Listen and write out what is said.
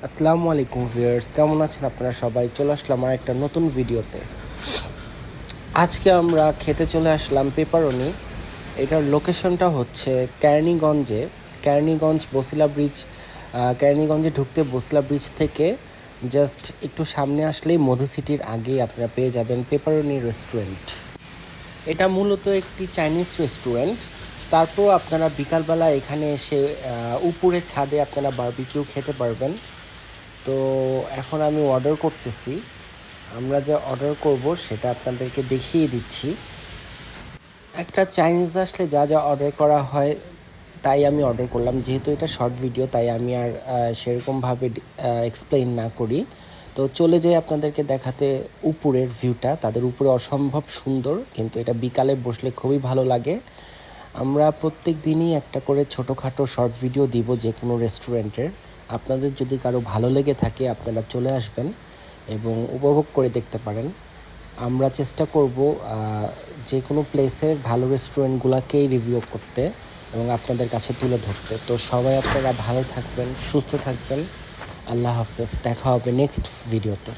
আসসালামু আলাইকুম ভিউয়ার্স, কেমন আছেন আপনারা সবাই? চলে আসলাম আর একটা নতুন ভিডিওতে। আজকে আমরা খেতে চলে আসলাম পেপারনি। এটার লোকেশনটা হচ্ছে কেরানীগঞ্জে। কেরানীগঞ্জ বসিলা ব্রিজ, কেরানীগঞ্জে ঢুকতে বসিলা ব্রিজ থেকে জাস্ট একটু সামনে আসলেই মধু সিটির আগেই আপনারা পেয়ে যাবেন পেপারনি রেস্টুরেন্ট। এটা মূলত একটি চাইনিজ রেস্টুরেন্ট। তারপর আপনারা বিকালবেলা এখানে এসে উপরে ছাদে আপনারা বারবিকিউ খেতে পারবেন। তো এখন আমি অর্ডার করতেছি। আমরা যা অর্ডার করব সেটা আপনাদেরকে দেখিয়ে দিচ্ছি। একটা চাইনিজ আসলে যা যা অর্ডার করা হয় তাই আমি অর্ডার করলাম। যেহেতু এটা শর্ট ভিডিও তাই আমি আর সেরকমভাবে এক্সপ্লেইন না করি। তো চলে যাই আপনাদেরকে দেখাতে উপরের ভিউটা। তাদের উপরে অসম্ভব সুন্দর, কিন্তু এটা বিকালে বসলে খুবই ভালো লাগে। আমরা প্রত্যেক দিনই একটা করে ছোটোখাটো শর্ট ভিডিও দিব যে কোনো রেস্টুরেন্টের। আপনাদের যদি কারো ভালো লেগে থাকে আপনারা চলে আসবেন এবং উপভোগ করে দেখতে পারেন। আমরা চেষ্টা করব যে কোনো প্লেসের ভালো রেস্টুরেন্টগুলোকেই রিভিউ করতে এবং আপনাদের কাছে তুলে ধরতে। তো সবাই আপনারা ভালো থাকবেন, সুস্থ থাকবেন। আল্লাহ হাফেজ, দেখা হবে নেক্সট ভিডিওতে।